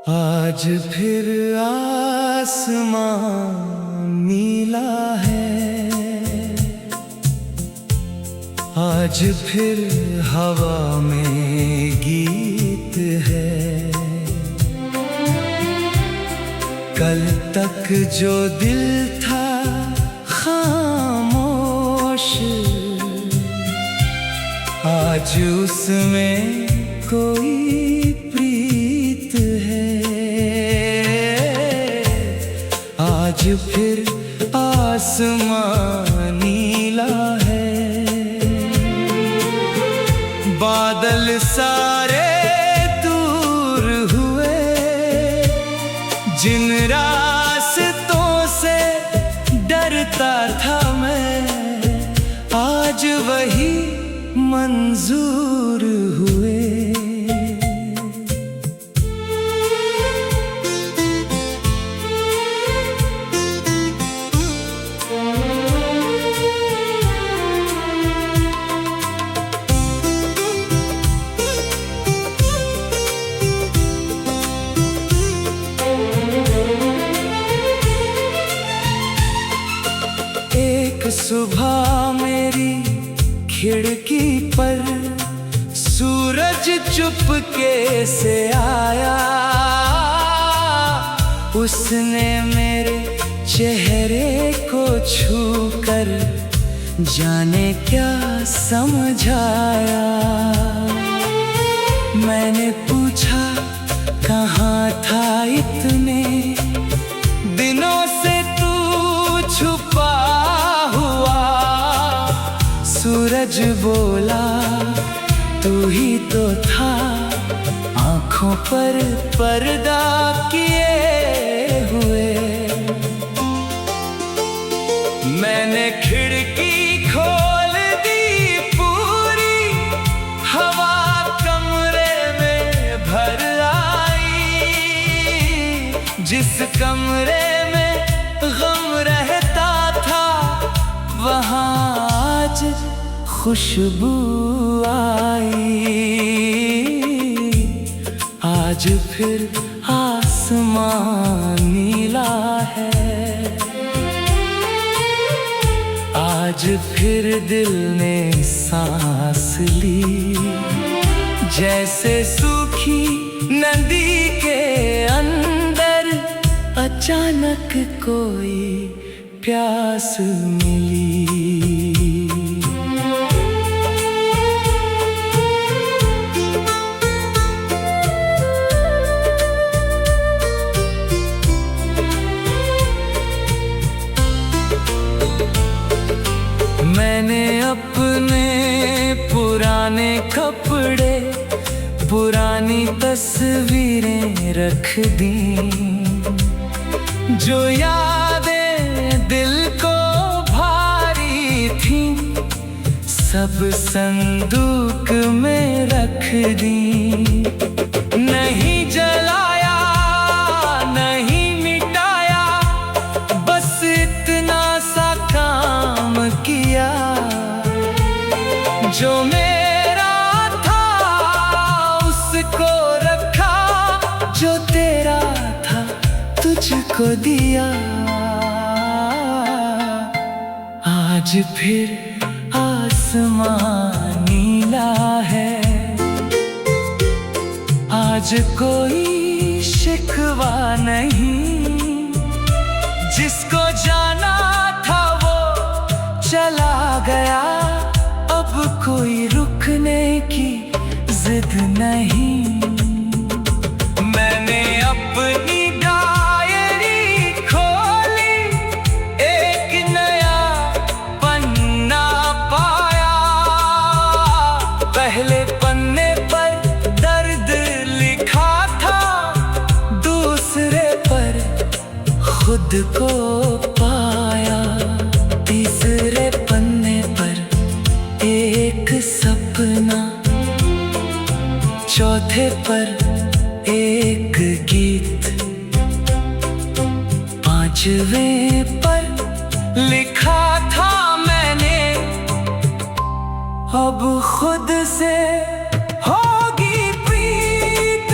आज फिर आसमां नीला है, आज फिर हवा में गीत है। कल तक जो दिल था खामोश, आज उसमें कोई प्रीत है। आज फिर आसमां नीला है, बादल सारे दूर हुए। जिन रास्तों से डरता था मैं, आज वही मंजूर हुए। एक सुबह मेरी खिड़की पर सूरज चुपके से आया। उसने मेरे चेहरे को छूकर जाने क्या समझाया। मैंने पूछा कहाँ था इतने दिनों से तू छुपा हुआ। सूरज बोला तू ही तो था, आँखों पर पर्दा किए हुए। मैंने खिड़की खोल दी पूरी, हवा कमरे में भर आई। जिस कमरे में गम रहता था, वहाँ आज खुशबू आई। आज फिर आसमां नीला है, आज फिर दिल ने सांस ली। जैसे सूखी नदी के अंदर अचानक कोई प्यास मिली। मैंने अपने पुराने कपड़े, पुरानी तस्वीरें रख दी। जो यादें दिल को भारी थी, सब संदूक में रख दी। नहीं जलाया नहीं मिटाया, बस इतना सा काम किया। जो मेरा था उसको रखा, जो तेरा था तुझको दिया। आज फिर आसमां नीला है, आज कोई शिकवा नहीं। जिसको जाना था वो चला गया, अब कोई रुकने की जिद नहीं। मैंने अपनी डायरी खोली, एक नया पन्ना पाया। पहले पन्ने पर दर्द लिखा था, दूसरे पर खुद को पाया। तीसरे पन्ने पर एक सपना, चौथे पर एक गीत, पांचवें पर लिखा था मैंने, अब खुद से होगी प्रीत।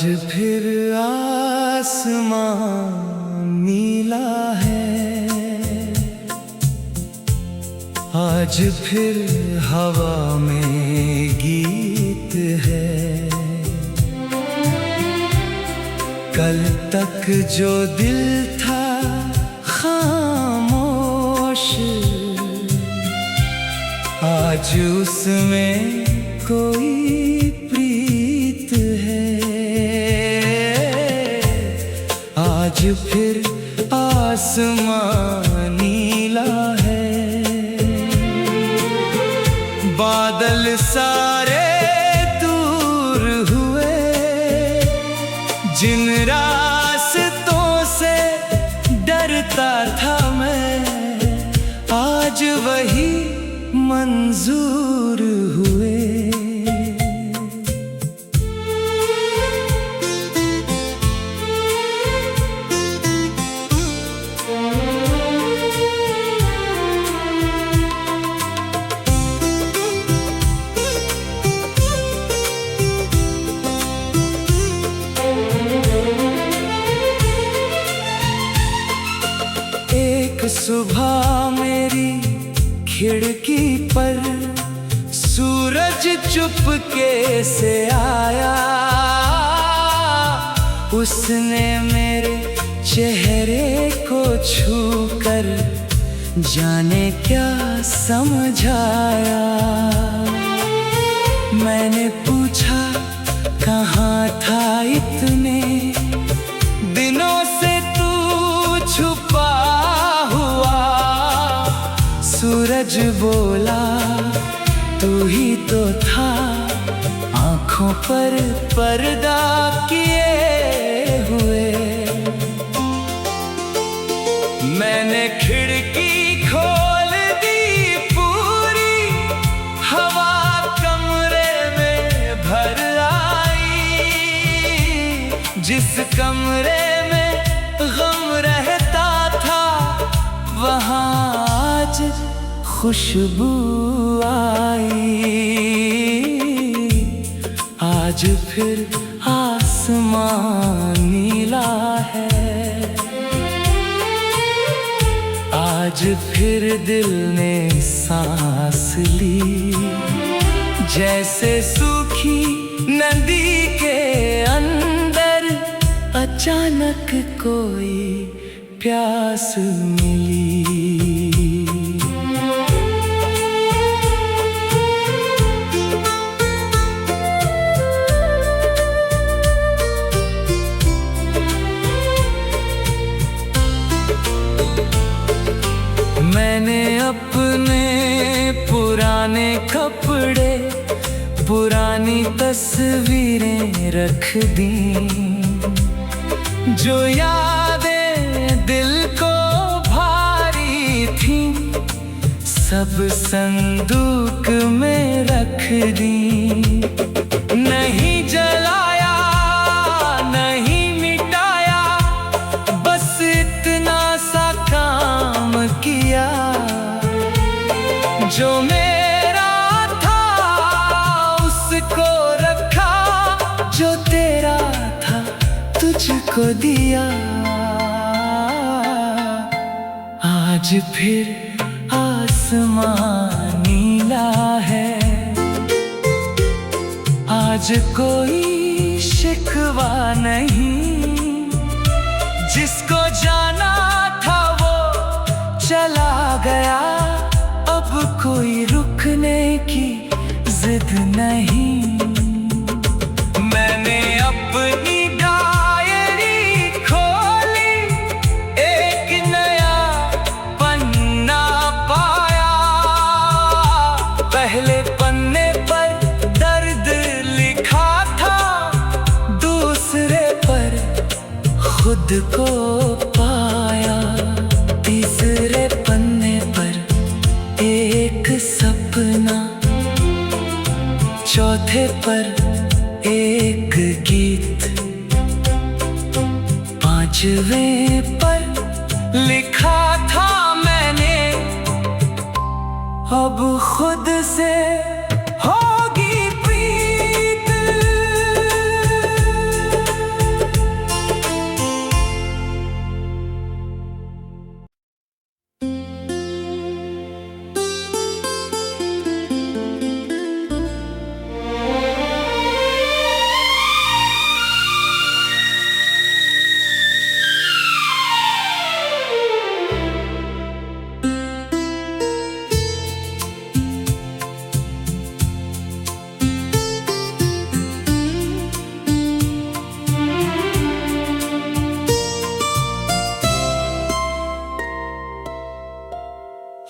आज फिर आसमां नीला है, आज फिर हवा में गीत है। कल तक जो दिल था खामोश, आज उसमें कोई प्रीत है। आज फिर आसमां नीला है, बादल सारे दूर हुए। जिन रास्तों से डरता था मैं, आज वही मंजूर हुए। एक सुबह मेरी खिड़की पर सूरज चुपके से आया। उसने मेरे चेहरे को छूकर जाने क्या समझाया। मैंने पूछा कहाँ था इतने दिनों से तू छुपा हुआ। सूरज बोला तू ही तो था, आँखों पर पर्दा किए हुए। मैंने खिड़की खोल दी पूरी, हवा कमरे में भर आई। जिस कमरे में गम रहता था, वहाँ आज खुशबू आई। आज फिर आसमां नीला है, आज फिर दिल ने सांस ली। जैसे सूखी नदी के अंदर अचानक कोई प्यास मिली। मैंने अपने पुराने कपड़े, पुरानी तस्वीरें रख दी। जो यादें दिल को भारी थी, सब संदूक में रख दी। नहीं जलाया नहीं मिटाया, बस इतना सा काम किया। जो मेरा था उसको रखा, जो तेरा था तुझको दिया। आज फिर आसमां नीला है, आज कोई शिकवा नहीं। जिसको जाना था वो चला गया, अब कोई रुकने की जिद नहीं। मैंने अपनी डायरी खोली, एक नया पन्ना पाया। पहले पन्ने पर दर्द लिखा था, दूसरे पर खुद को पाया। तीसरे पन्ने पर एक सपना, चौथे पर एक गीत, पांचवें पर लिखा था मैंने, अब खुद से होगी प्रीत।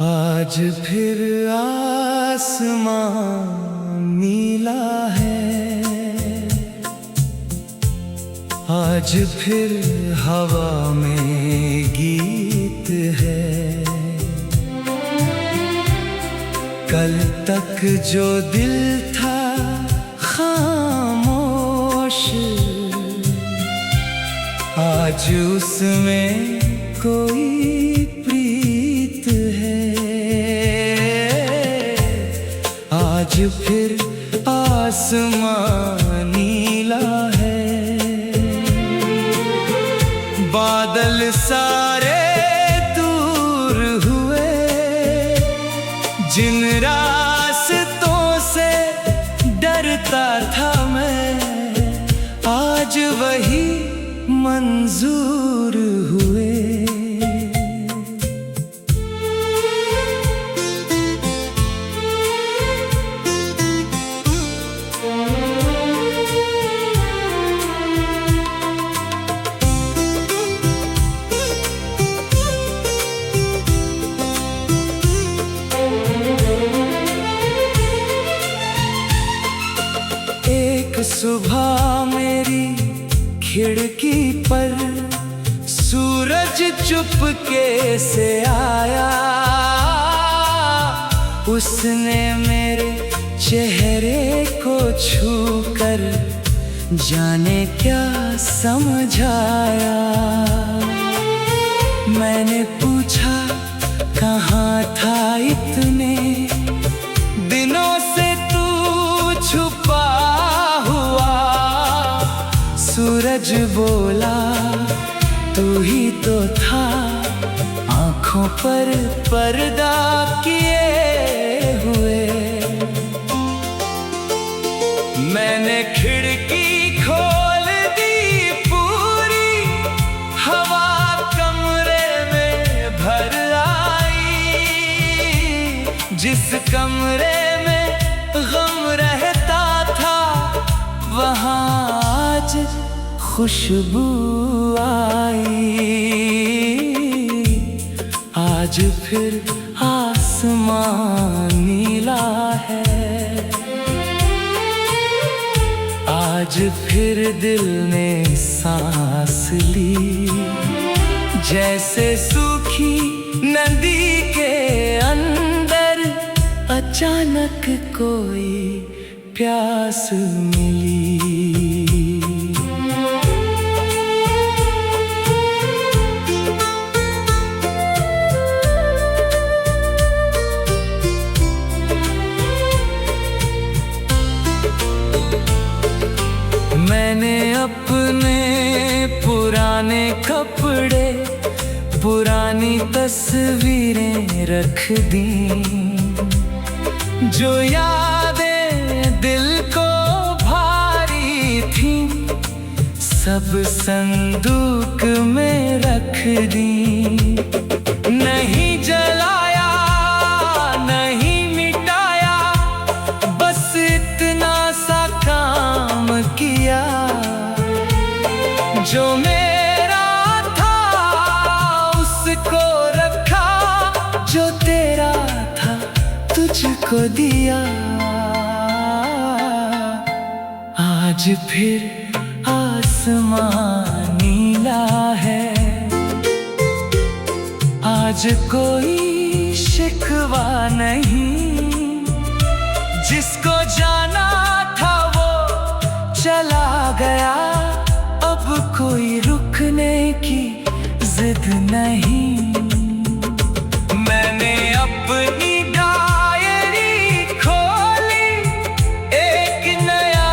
आज फिर आसमां नीला है, आज फिर हवा में गीत है। कल तक जो दिल था खामोश, आज उसमें कोई प्रीत है। आज फिर आसमां नीला है, बादल सारे दूर हुए, जिन रास्तों से डरता था मैं, आज वही मंजूर हुए। एक सुबह मेरी खिड़की पर सूरज चुपके से आया, उसने मेरे चेहरे को छूकर जाने क्या समझाया। मैंने पूछा कहाँ था इतने दिनों से तू छुपा हुआ। सूरज बोला तू ही तो था, आँखों पर पर्दा किए हुए। मैंने खिड़की खोल दी पूरी, हवा कमरे में भर आई। जिस कमरे में गम रहता था, वहाँ आज खुशबू आई। आज फिर आसमां नीला है, आज फिर दिल ने सांस ली। जैसे सूखी नदी के अंदर अचानक कोई प्यास मिली। मैंने अपने पुराने कपड़े, पुरानी तस्वीरें रख दी, जो यादें दिल को भारी थी, सब संदूक में रख दी। नहीं जलाया नहीं मिटाया, बस इतना सा काम किया। जो मेरा था उसको रखा, जो तेरा था तुझको दिया। आज फिर आसमां नीला है, आज कोई शिकवा नहीं। जिसको जाना था वो चला गया, अब कोई रुकने की जिद नहीं। मैंने अपनी डायरी खोली, एक नया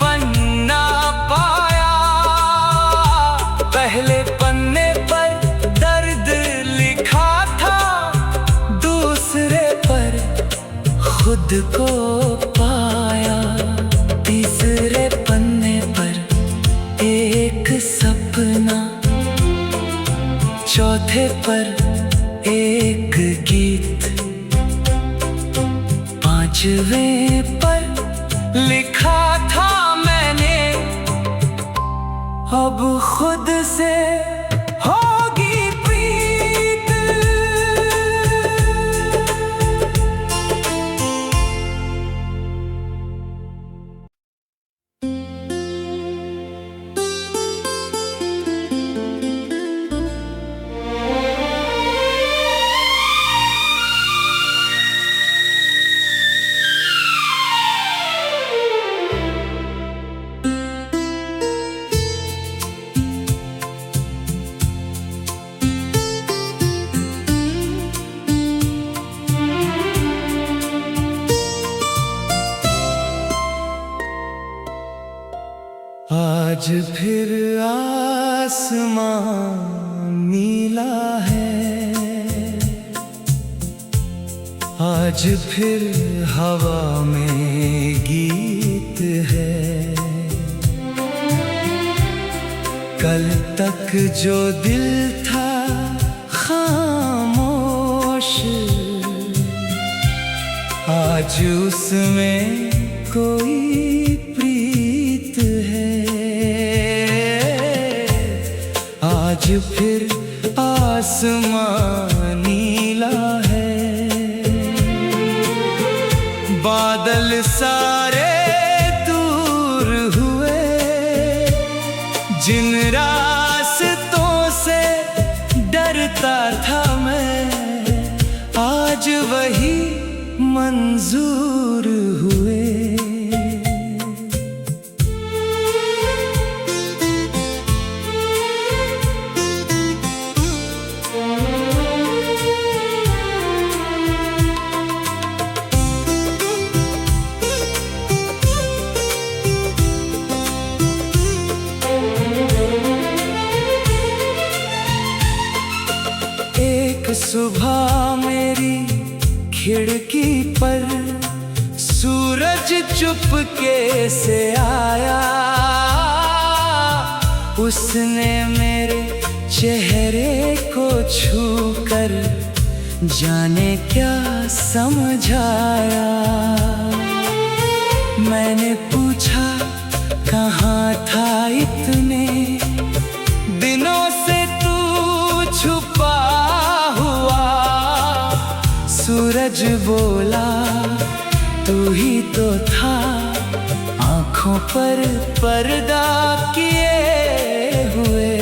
पन्ना पाया। पहले पन्ने पर दर्द लिखा था, दूसरे पर खुद को पाया। तीसरे पन्ने पर एक सपना, चौथे पर एक गीत, पांचवें पर लिखा था मैंने, अब खुद से होगी प्रीत। आज फिर आसमां नीला है, आज फिर हवा में गीत है। कल तक जो दिल था खामोश, आज उसमें कोई प्रीत है। आज फिर आसमां नीला है, बादल सारे दूर हुए। जिन रास्तों से डरता था मैं, आज वही मंजूर हुए। एक सुबह मेरी खिड़की पर सूरज चुपके से आया। उसने मेरे चेहरे को छूकर जाने क्या समझाया। मैंने पूछा कहाँ था इतने दिनों से तू छुपा हुआ। सूरज बोला तू ही तो था, आँखों पर पर्दा किए हुए।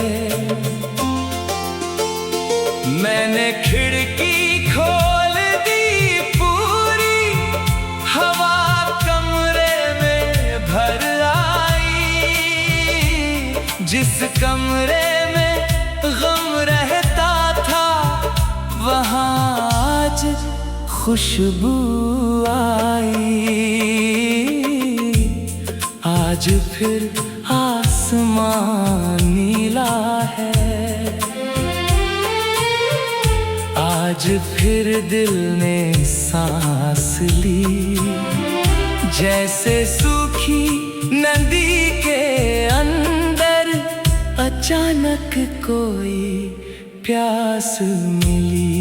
मैंने खिड़की खोल दी पूरी, हवा कमरे में भर आई। जिस कमरे में गम रहता था, वहाँ आज खुशबू आई। आज फिर आसमां नीला है, आज फिर दिल ने सांस ली। जैसे सूखी नदी के अंदर अचानक कोई प्यास मिली।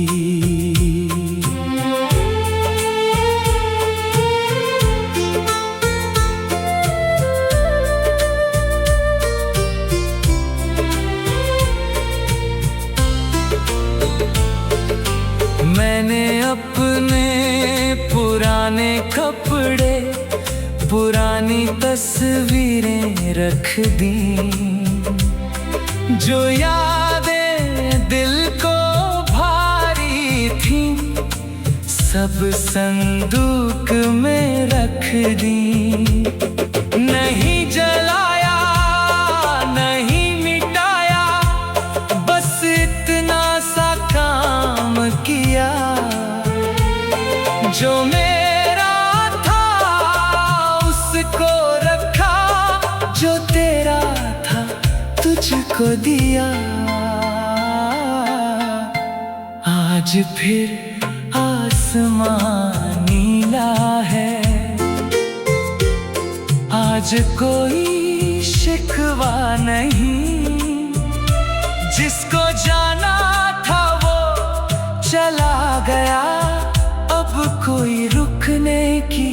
मैंने अपने पुराने कपड़े, पुरानी तस्वीरें रख दी। जो यादें दिल को भारी थी, सब संदूक में रख दी। नहीं जलाया नहीं मिटाया, बस इतना सा काम किया। जो मेरा था उसको रखा, जो तेरा था तुझको दिया। आज फिर आसमां नीला है, आज कोई शिकवा नहीं। जिसको जाना था वो चला गया, अब कोई रुकने की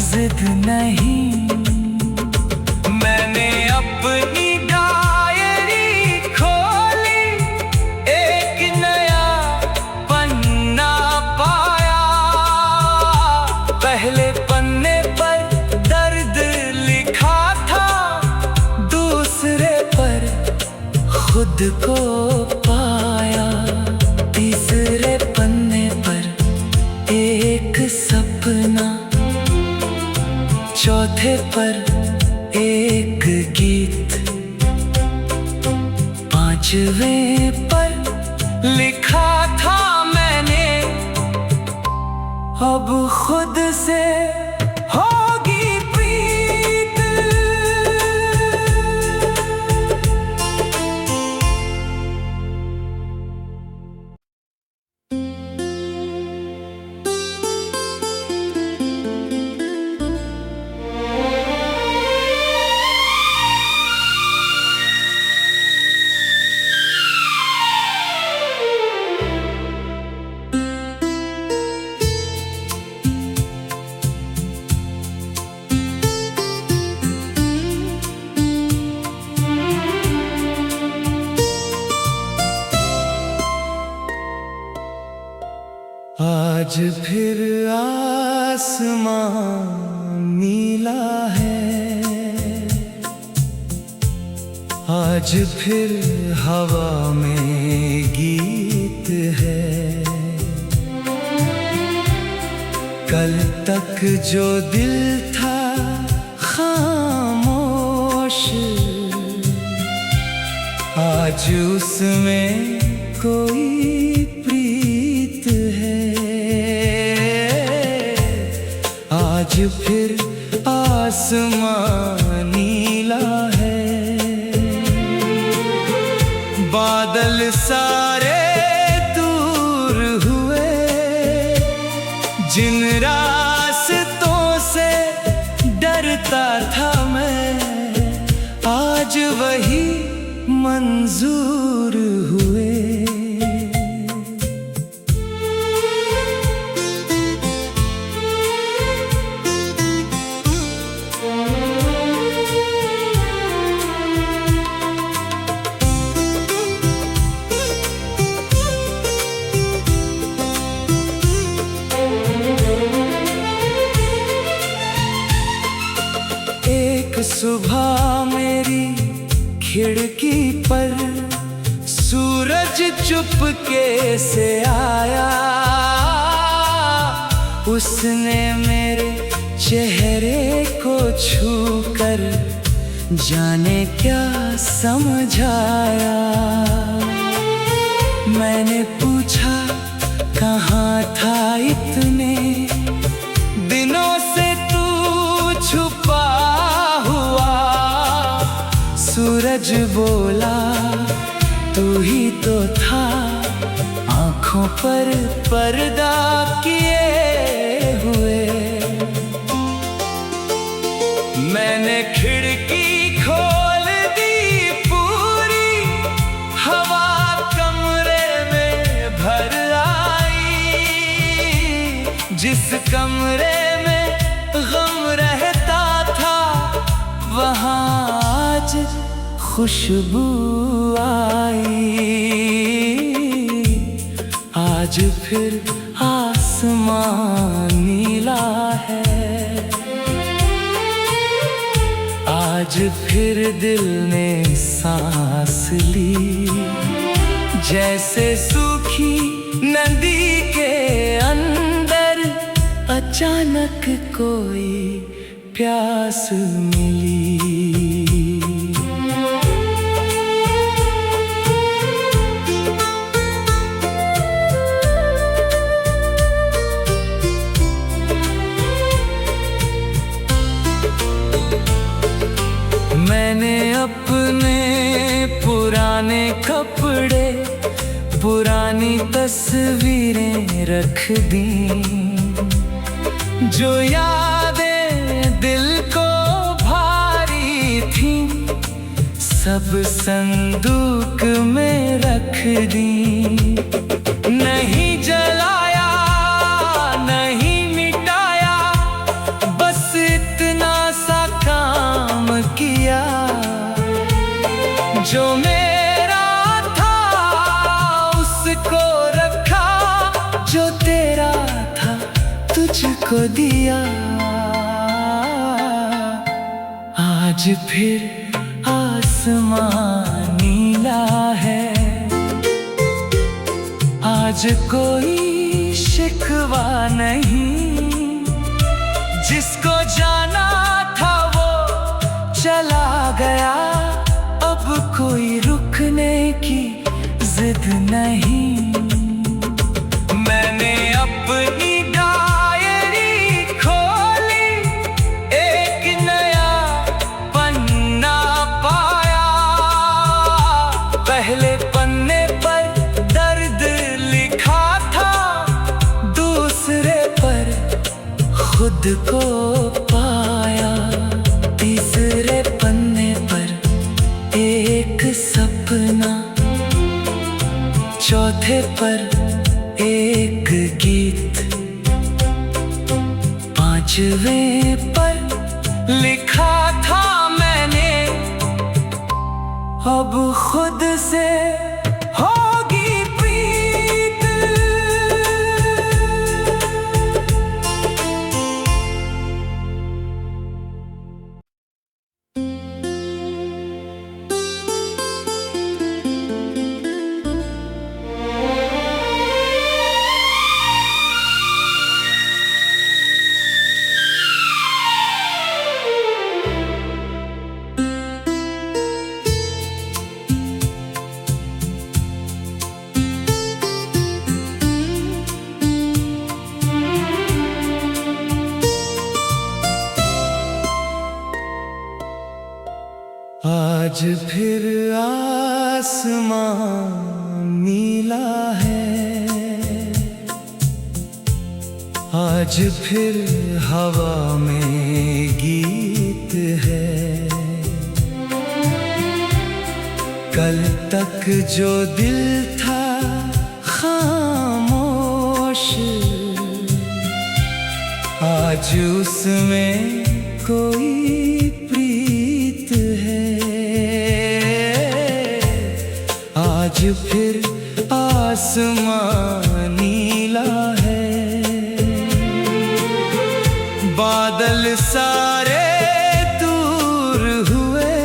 जिद नहीं। मैंने अपनी डायरी खोली, एक नया पन्ना पाया। पहले पन्ने पर दर्द लिखा था, दूसरे पर खुद को पाया। तीसरे पन्ने पर एक सपना, चौथे पर एक गीत, पांचवें पर लिखा था मैंने, अब खुद से होगी प्रीत। आज फिर आसमां नीला है, आज फिर हवा में गीत है। कल तक जो दिल था खामोश, आज उसमें कोई प्रीत है। आज फिर आसमां नीला है, बादल सारे दूर हुए। जिन रास्तों से डरता था मैं, आज वही मंजूर हुए। एक सुबह मेरी खिड़की पर सूरज चुपके से आया। उसने मेरे चेहरे को छूकर जाने क्या समझाया। मैंने पूछा कहाँ था इतने दिनों से तू छुपा हुआ। सूरज बोला तू ही तो था, आँखों पर पर्दा किए हुए। मैंने खिड़की खोल दी पूरी, हवा कमरे में भर आई। जिस कमरे में गम रहता था, वहाँ आज खुशबू आई। आज फिर आसमां नीला है, आज फिर दिल ने सांस ली। जैसे सूखी नदी के अंदर अचानक कोई प्यास मिली। मैंने अपने पुराने कपड़े, पुरानी तस्वीरें रख दी। जो यादें दिल को भारी थी, सब संदूक में रख दी। नहीं जलाया नहीं मिटाया, बस इतना सा काम किया। जो मेरा था उसको रखा, जो तेरा था तुझको दिया। आज फिर आसमां नीला है, आज कोई शिकवा नहीं। जिसको जाना था वो चला गया, अब कोई रुकने की जिद नहीं। मैंने अपनी डायरी खोली, एक नया पन्ना पाया। पहले पन्ने पर दर्द लिखा था, दूसरे पर खुद को पाया। तीसरे पन्ने पर एक सपना, चौथे पर एक गीत, पांचवें पर लिखा था मैंने, अब खुद से होगी प्रीत। आज फिर आसमां नीला है, आज फिर हवा में गीत है। कल तक जो दिल था खामोश, आज उसमें कोई प्रीत है। आज फिर आसमां नीला है, बादल सारे दूर हुए।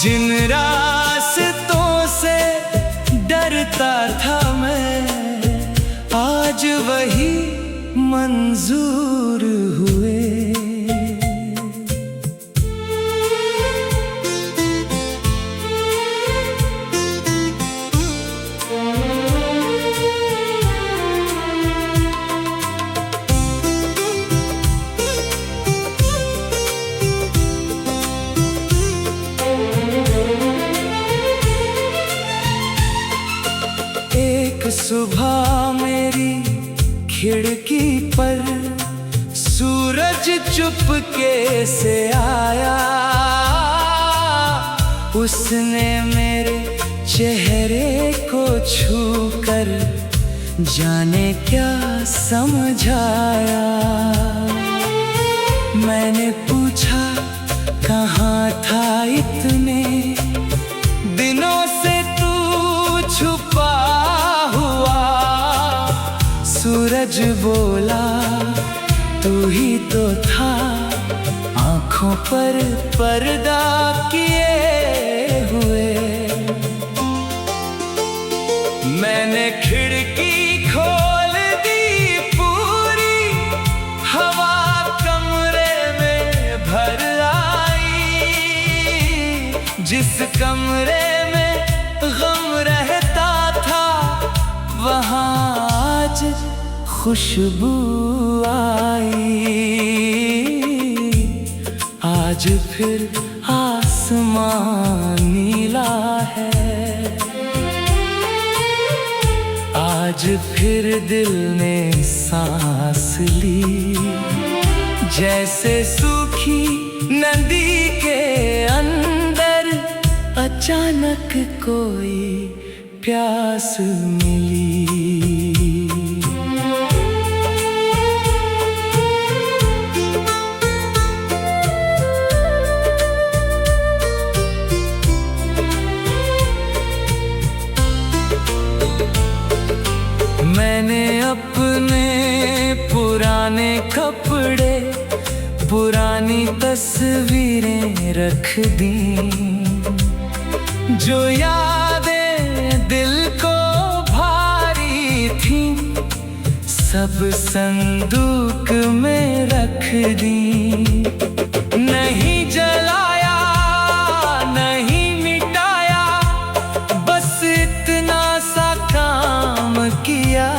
जिन रास्तों से डरता था मैं, आज वही मंजूर हुए। एक सुबह मेरी खिड़की पर सूरज चुपके से आया। उसने मेरे चेहरे को छूकर जाने क्या समझाया। मैंने पूछा कहाँ था इतने दिनों से तू छुपा हुआ। सूरज बोला तू ही तो था, आँखों पर पर्दा किए हुए। मैंने खिड़की खोल दी पूरी, हवा कमरे में भर आई। जिस कमरे में गम रहता था, वहाँ आज खुशबू आई। आज फिर आसमां नीला है, आज फिर दिल ने सांस ली। जैसे सूखी नदी के अंदर अचानक कोई प्यास मिली। मैंने अपने पुराने कपड़े, पुरानी तस्वीरें रख दी। जो यादें दिल को भारी थी, सब संदूक में रख दी। नहीं जलाया नहीं मिटाया, बस इतना सा काम किया।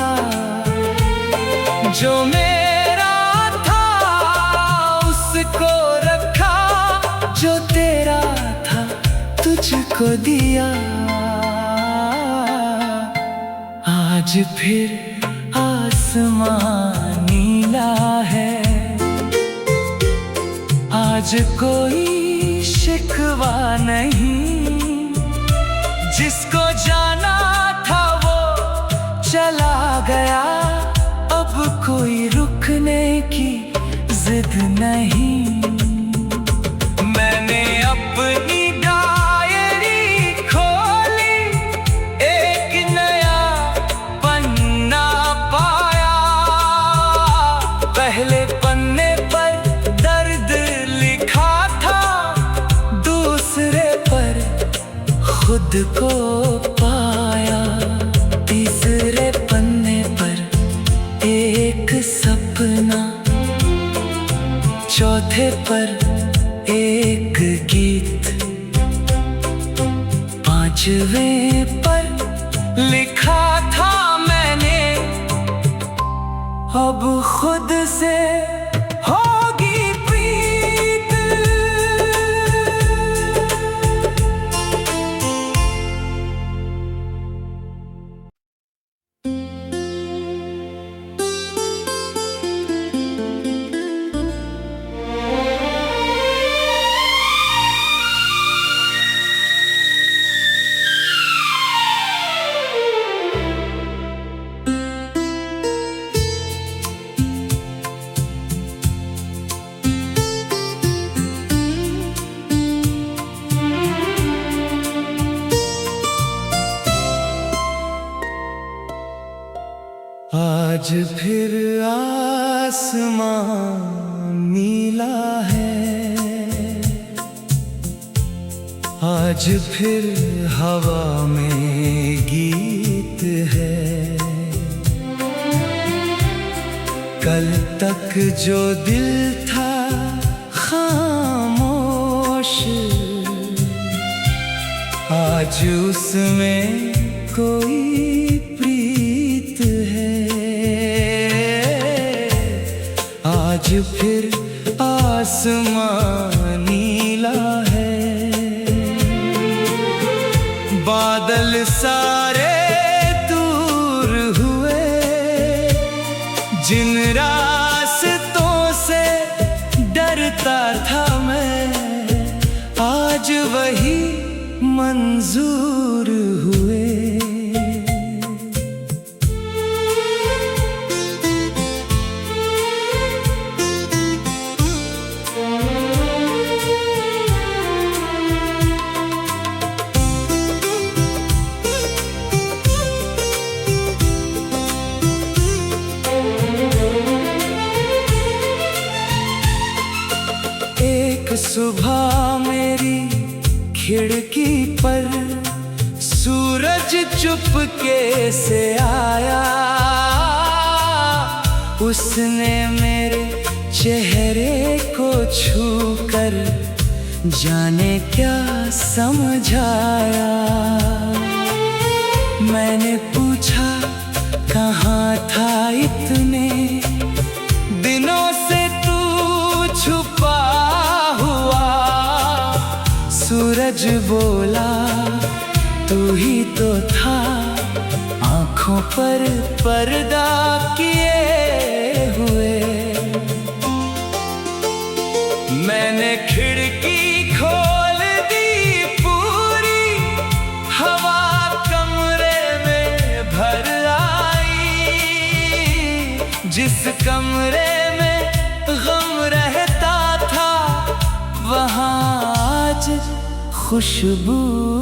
जो मेरा था उसको रखा, जो तेरा था तुझको दिया। आज फिर आसमां नीला है, आज कोई शिकवा नहीं। जिसको जाना था वो चला गया, अब कोई रुकने की जिद नहीं। मैंने अपनी डायरी खोली, एक नया पन्ना पाया। पहले पन्ने पर दर्द लिखा था, दूसरे पर खुद को पाया। तीसरे पन्ने पर एक सपना, चौथे पर एक गीत, पांचवें पर लिखा था मैंने, अब खुद से होगी प्रीत। आज फिर आसमां नीला है, आज फिर हवा में गीत है। कल तक जो दिल था खामोश, आज उसमें कोई प्रीत है। आज फिर आसमां नीला है, बादल सारे दूर हुए, जिन रास्तों से डरता था मैं, आज वही मंजूर हुए। एक सुबह मेरी खिड़की पर सूरज चुपके से आया, उसने मेरे चेहरे को छूकर जाने क्या समझाया। मैंने पूछा कहाँ था इतने दिनों से तू छुपा हुआ। सूरज बोला तू ही तो था, आँखों पर पर्दा किए हुए। मैंने खिड़की खोल दी पूरी, हवा कमरे में भर आई। जिस कमरे में गम रहता था, वहाँ आज खुशबू